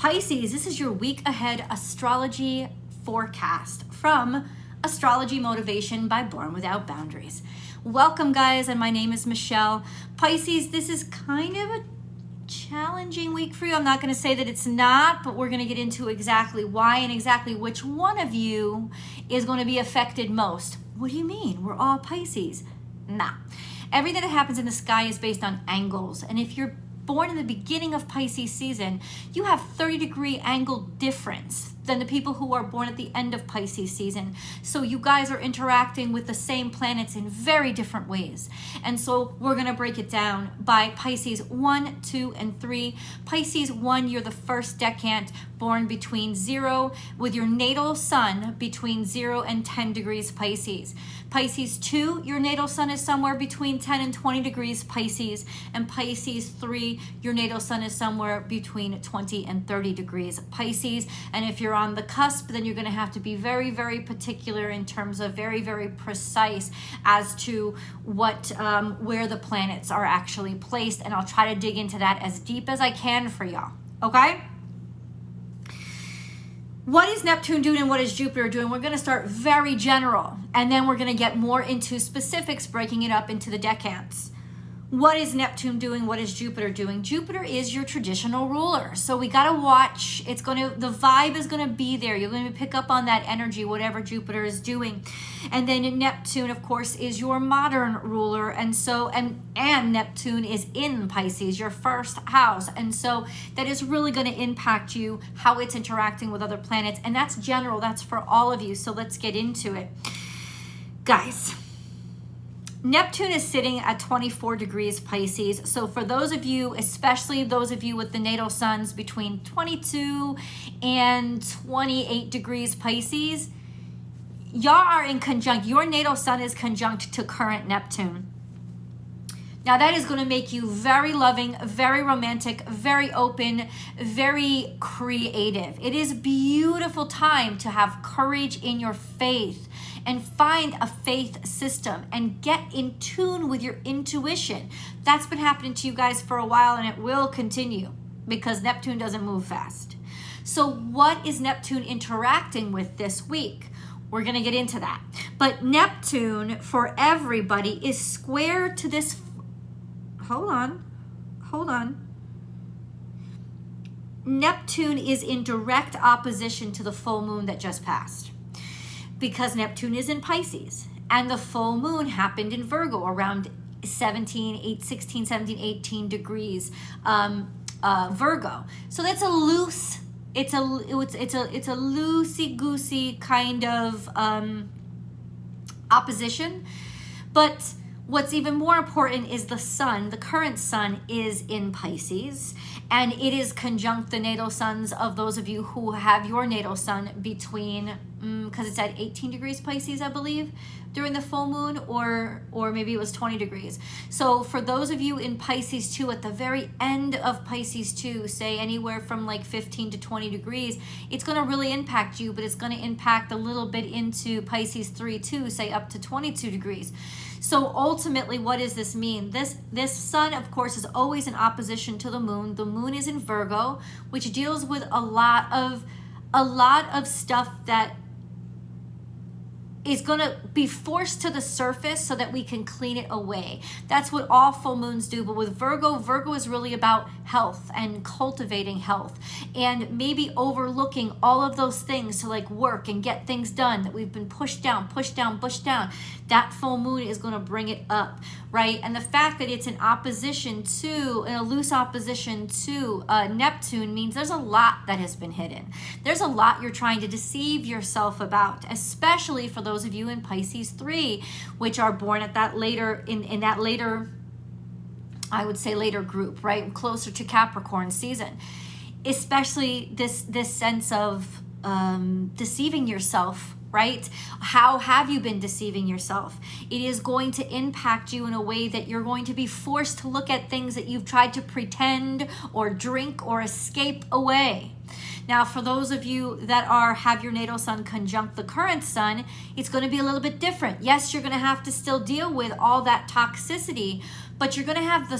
Pisces, this is your week ahead astrology forecast from Astrology Motivation by Born Without Boundaries. Welcome, guys, and my name is Michelle. Pisces, this is kind of a challenging week for you. I'm not going to say that it's not, but we're going to get into exactly why and exactly which one of you is going to be affected most. What do you mean? We're all Pisces. Nah. Everything that happens in the sky is based on angles, and if you're born in the beginning of Pisces season, you have 30-degree angle difference than the people who are born at the end of Pisces season. So you guys are interacting with the same planets in very different ways. And so we're going to break it down by Pisces 1, 2, and 3. Pisces 1, you're the first decant, born between 0 with your natal sun between 0 and 10 degrees Pisces. Pisces 2, your natal sun is somewhere between 10 and 20 degrees Pisces. And Pisces 3, your natal sun is somewhere between 20 and 30 degrees Pisces. And if you're on the cusp, then you're going to have to be very, very particular in terms of very, very precise as to what where the planets are actually placed. And I'll try to dig into that as deep as I can for y'all. Okay? What is Neptune doing and what is Jupiter doing? We're going to start very general, and then we're going to get more into specifics, breaking it up into the decants. What is Neptune doing? What is Jupiter doing? Jupiter is your traditional ruler. So we got to watch. The vibe is going to be there. You're going to pick up on that energy, whatever Jupiter is doing. And then Neptune, of course, is your modern ruler. And so, and Neptune is in Pisces, your first house. And so that is really going to impact you, how it's interacting with other planets. And that's general. That's for all of you. So let's get into it. Guys, Neptune is sitting at 24 degrees Pisces. So for those of you, especially those of you with the natal suns between 22 and 28 degrees Pisces, y'all are in conjunct. Your natal sun is conjunct to current Neptune. Now that is going to make you very loving, very romantic, very open, very creative. It is a beautiful time to have courage in your faith and find a faith system and get in tune with your intuition. That's been happening to you guys for a while, and it will continue because Neptune doesn't move fast. So what is Neptune interacting with this week? We're going to get into that. But Neptune, for everybody, is square to this. Hold on. Neptune is in direct opposition to the full moon that just passed, because Neptune is in Pisces and the full moon happened in Virgo around 16, 17, 18 degrees Virgo. So that's a loose, it's a loosey-goosey kind of opposition. But what's even more important is the sun. The current sun is in Pisces, and it is conjunct the natal suns of those of you who have your natal sun between, because it's at 18 degrees Pisces, I believe, during the full moon, or maybe it was 20 degrees. So for those of you in Pisces 2, at the very end of Pisces 2, say anywhere from like 15 to 20 degrees, it's going to really impact you, but it's going to impact a little bit into Pisces 3 too, say up to 22 degrees. So ultimately, what does this mean? This sun, of course, is always in opposition to the moon. The moon is in Virgo, which deals with a lot of stuff that is going to be forced to the surface so that we can clean it away. That's what all full moons do. But with Virgo is really about health and cultivating health and maybe overlooking all of those things to like work and get things done that we've been pushed down. That full moon is going to bring it up, right? And the fact that it's in a loose opposition to Neptune means there's a lot that has been hidden. There's a lot you're trying to deceive yourself about, especially for those of you in Pisces 3, which are born at that later, in that later, I would say later group, right? Closer to Capricorn season. Especially this sense of deceiving yourself, right? How have you been deceiving yourself? It is going to impact you in a way that you're going to be forced to look at things that you've tried to pretend or drink or escape away. Now, for those of you that have your natal sun conjunct the current sun, it's going to be a little bit different. Yes, you're going to have to still deal with all that toxicity, but you're going to have the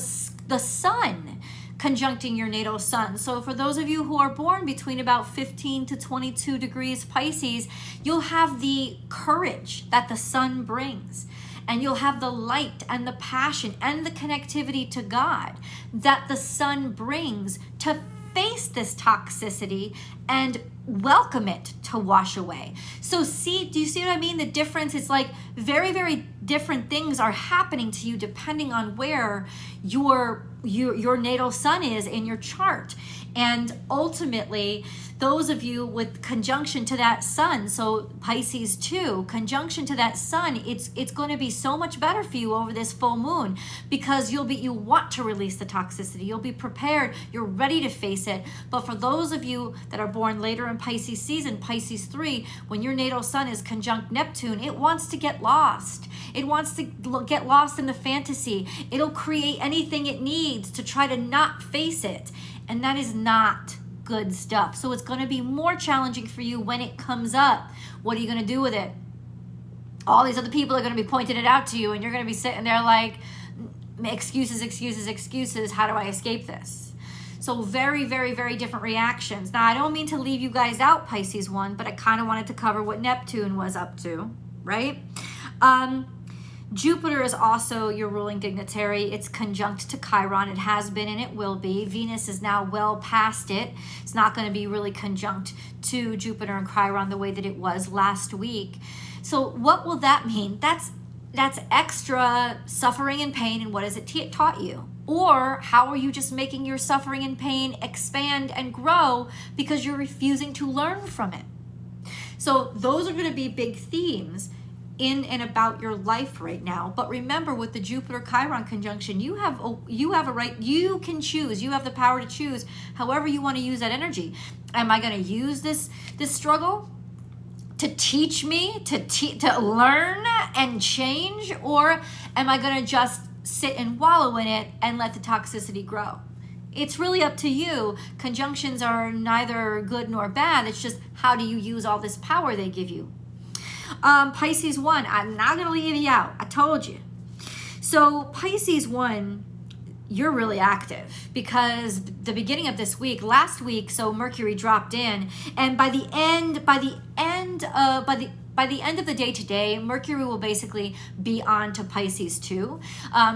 sun conjuncting your natal sun. So for those of you who are born between about 15 to 22 degrees Pisces, you'll have the courage that the sun brings. And you'll have the light and the passion and the connectivity to God that the sun brings to face this toxicity and welcome it to wash away. So do you see what I mean? The difference is like very, very different things are happening to you depending on where your natal sun is in your chart. And ultimately, those of you with conjunction to that sun, so Pisces 2, conjunction to that sun, it's going to be so much better for you over this full moon because you want to release the toxicity. You'll be prepared. You're ready to face it. But for those of you that are born later in Pisces season, Pisces 3, when your natal sun is conjunct Neptune, it wants to get lost. It wants to get lost in the fantasy. It'll create anything it needs to try to not face it. And that is not good stuff. So it's going to be more challenging for you when it comes up. What are you going to do with it? All these other people are going to be pointing it out to you, and you're going to be sitting there like, excuses, excuses, excuses. How do I escape this? So very, very, very different reactions. Now, I don't mean to leave you guys out, Pisces 1, but I kind of wanted to cover what Neptune was up to, right? Jupiter is also your ruling dignitary. It's conjunct to Chiron. It has been and it will be. Venus is now well past it. It's not going to be really conjunct to Jupiter and Chiron the way that it was last week. So what will that mean? That's extra suffering and pain, and what has it taught you? Or how are you just making your suffering and pain expand and grow because you're refusing to learn from it? So those are going to be big themes in and about your life right now. But remember, with the Jupiter Chiron conjunction, you have a right. You can choose. You have the power to choose however you want to use that energy. Am I going to use this struggle to teach me to learn and change, or am I going to just sit and wallow in it and let the toxicity grow? It's really up to you. Conjunctions are neither good nor bad. It's just how do you use all this power they give you? Pisces 1, I'm not going to leave you out. I told you. So Pisces 1, you're really active because the beginning of this week, last week, so Mercury dropped in, and by the end of the day today, Mercury will basically be on to Pisces 2.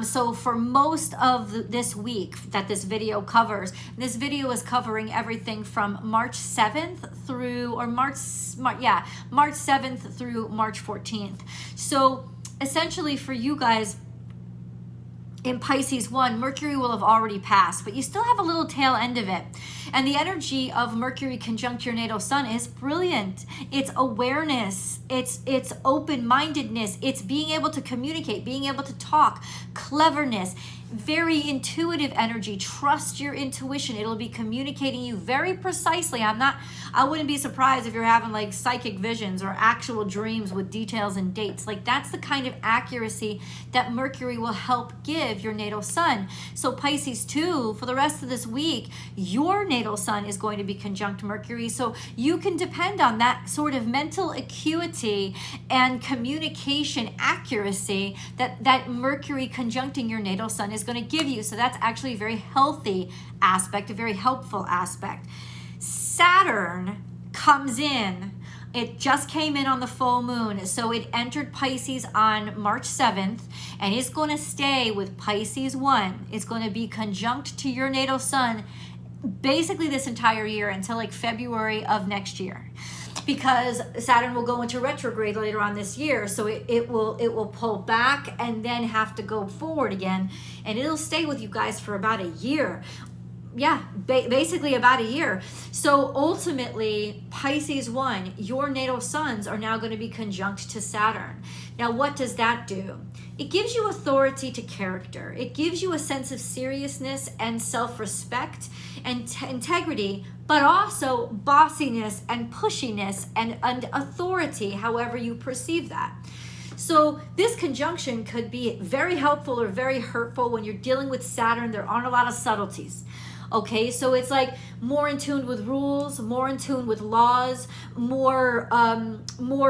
So for most of this week that this video covers, this video is covering everything from March 7th through, or March 7th through March 14th. So essentially for you guys, in Pisces 1, Mercury will have already passed, but you still have a little tail end of it. And the energy of Mercury conjunct your natal sun is brilliant. It's awareness, it's open-mindedness, it's being able to communicate, being able to talk, cleverness, very intuitive energy. Trust your intuition. It'll be communicating you very precisely. I wouldn't be surprised if you're having like psychic visions or actual dreams with details and dates. Like that's the kind of accuracy that Mercury will help give your natal sun. So Pisces 2, for the rest of this week, your natal sun is going to be conjunct Mercury. So you can depend on that sort of mental acuity and communication accuracy that Mercury conjuncting your natal sun is going to give you. So that's actually a very healthy aspect, a very helpful aspect. Saturn comes in. It just came in on the full moon. So it entered Pisces on March 7th and it's going to stay with Pisces 1. It's going to be conjunct to your natal sun basically this entire year until like February of next year, because Saturn will go into retrograde later on this year. So it will pull back and then have to go forward again, and it'll stay with you guys for about a year. Yeah, basically about a year. So ultimately, Pisces 1, your natal suns are now going to be conjunct to Saturn. Now, what does that do? It gives you authority to character. It gives you a sense of seriousness and self-respect and integrity, but also bossiness and pushiness and authority, however you perceive that. So this conjunction could be very helpful or very hurtful when you're dealing with Saturn. There aren't a lot of subtleties. Okay, so it's like more in tune with rules, more in tune with laws, more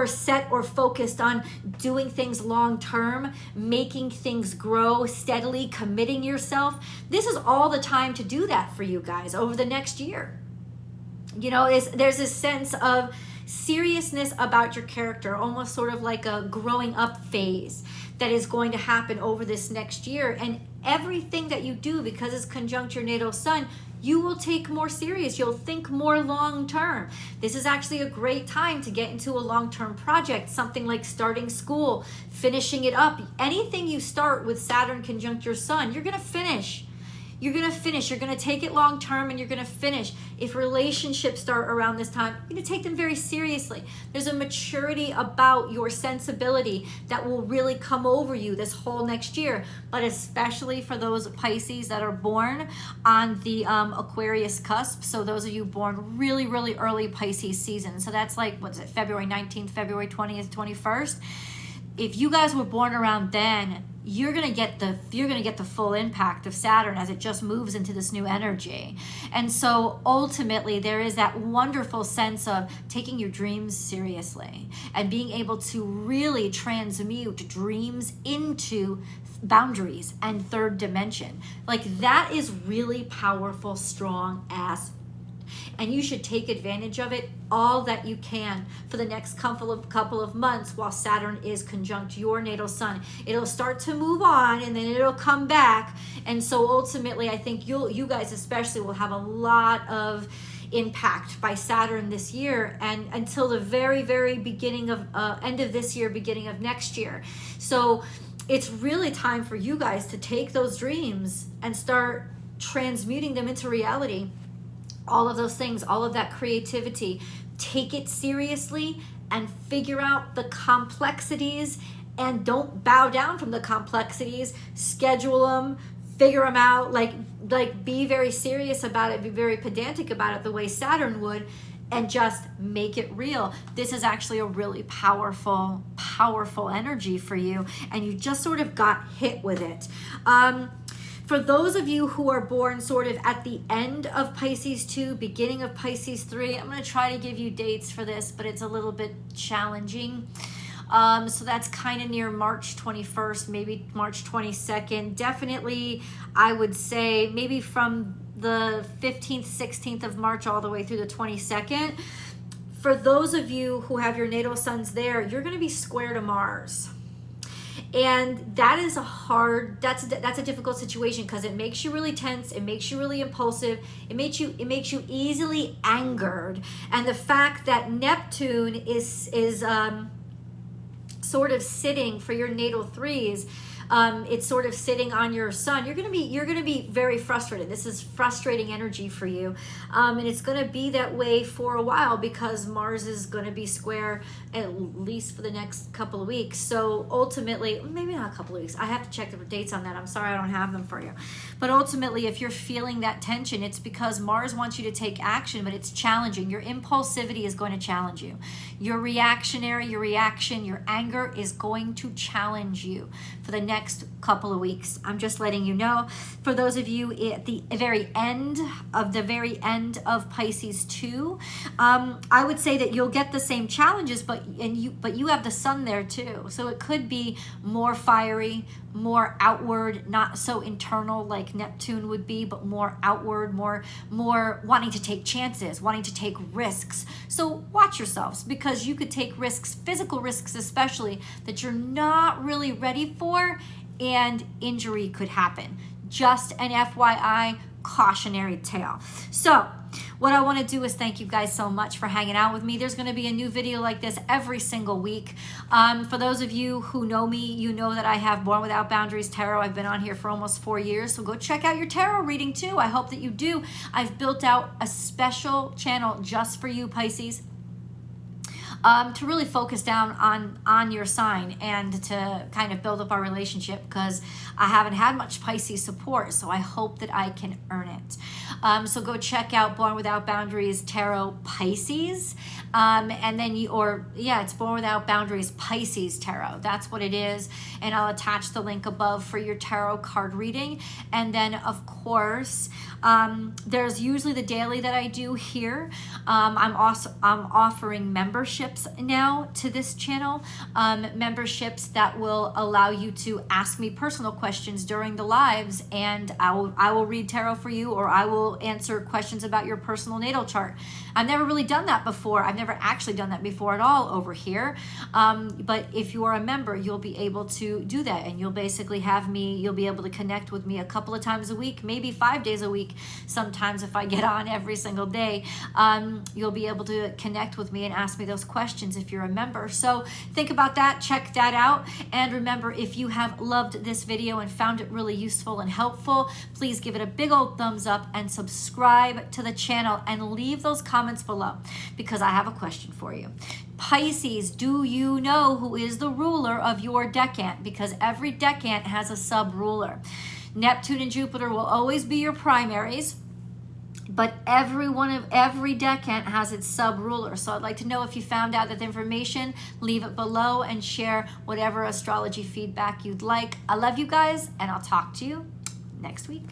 set or focused on doing things long term, making things grow steadily, committing yourself. This is all the time to do that for you guys over the next year. You know, there's this sense of seriousness about your character, almost sort of like a growing up phase that is going to happen over this next year. And everything that you do, because it's conjunct your natal sun, you will take more serious. You'll think more long term. This is actually a great time to get into a long-term project, something like starting school, finishing it up. Anything you start with Saturn conjunct your sun, you're going to finish. You're going to finish. You're going to take it long term and you're going to finish. If relationships start around this time, you're going to take them very seriously. There's a maturity about your sensibility that will really come over you this whole next year, but especially for those Pisces that are born on the Aquarius cusp. So those of you born really, really early Pisces season. So that's like, what's it, February 19th, February 20th, 21st. If you guys were born around then, you're gonna get the full impact of Saturn as it just moves into this new energy. And so ultimately there is that wonderful sense of taking your dreams seriously and being able to really transmute dreams into boundaries and third dimension. Like that is really powerful, strong ass. And you should take advantage of it all that you can for the next couple of months while Saturn is conjunct your natal sun. It'll start to move on and then it'll come back. And so ultimately, I think you guys especially will have a lot of impact by Saturn this year and until the very, very beginning of end of this year, beginning of next year. So it's really time for you guys to take those dreams and start transmuting them into reality. All of those things, all of that creativity, take it seriously and figure out the complexities and don't bow down from the complexities. Schedule them, figure them out, like be very serious about it, be very pedantic about it the way Saturn would, and just make it real. This is actually a really powerful, powerful energy for you, and you just sort of got hit with it. For those of you who are born sort of at the end of Pisces 2, beginning of Pisces 3, I'm going to try to give you dates for this, but it's a little bit challenging. So that's kind of near March 21st, maybe March 22nd. Definitely, I would say maybe from the 15th, 16th of March all the way through the 22nd. For those of you who have your natal suns there, you're going to be square to Mars. And that is that's a difficult situation because it makes you really tense, it makes you really impulsive, it makes you easily angered. And the fact that Neptune is sort of sitting for your natal threes, it's sort of sitting on your sun. You're gonna be very frustrated. This is frustrating energy for you, and it's gonna be that way for a while because Mars is gonna be square at least for the next couple of weeks. So ultimately, maybe not a couple of weeks. I have to check the dates on that. I'm sorry I don't have them for you. But ultimately, if you're feeling that tension, it's because Mars wants you to take action, but it's challenging. Your impulsivity is going to challenge you. Your reactionary, your reaction, your anger is going to challenge you for the next couple of weeks. I'm just letting you know. For those of you at the very end of Pisces 2, I would say that you'll get the same challenges, but you have the sun there too. So it could be more fiery, more outward, not so internal like Neptune would be, but more outward, more wanting to take chances, wanting to take risks. So watch yourselves because you could take risks, physical risks especially, that you're not really ready for, and injury could happen. Just an FYI, cautionary tale. So what I want to do is thank you guys so much for hanging out with me. There's going to be a new video like this every single week. For those of you who know me, you know that I have Born Without Boundaries Tarot. I've been on here for almost 4 years, so go check out your tarot reading too. I hope that you do. I've built out a special channel just for you, Pisces. to really focus down on your sign and to kind of build up our relationship, because I haven't had much Pisces support, so I hope that I can earn it. So go check out Born Without Boundaries Tarot Pisces, and then it's Born Without Boundaries Pisces Tarot. That's what it is, and I'll attach the link above for your tarot card reading. And then of course, there's usually the daily that I do here. I'm offering memberships now to this channel, memberships that will allow you to ask me personal questions during the lives, and I will read tarot for you, or I will answer questions about your personal natal chart. I've never really done that before. I've never actually done that before at all over here. But if you are a member, you'll be able to do that, and you'll basically you'll be able to connect with me a couple of times a week, maybe 5 days a week. Sometimes if I get on every single day, you'll be able to connect with me and ask me those questions if you're a member. So think about that, check that out. And remember, if you have loved this video and found it really useful and helpful, please give it a big old thumbs up and subscribe to the channel, and leave those comments below, because I have a question for you. Pisces, do you know who is the ruler of your decant? Because every decant has a sub-ruler. Neptune and Jupiter will always be your primaries, but every decant has its sub-ruler. So I'd like to know if you found out that information. Leave it below and share whatever astrology feedback you'd like. I love you guys, and I'll talk to you next week.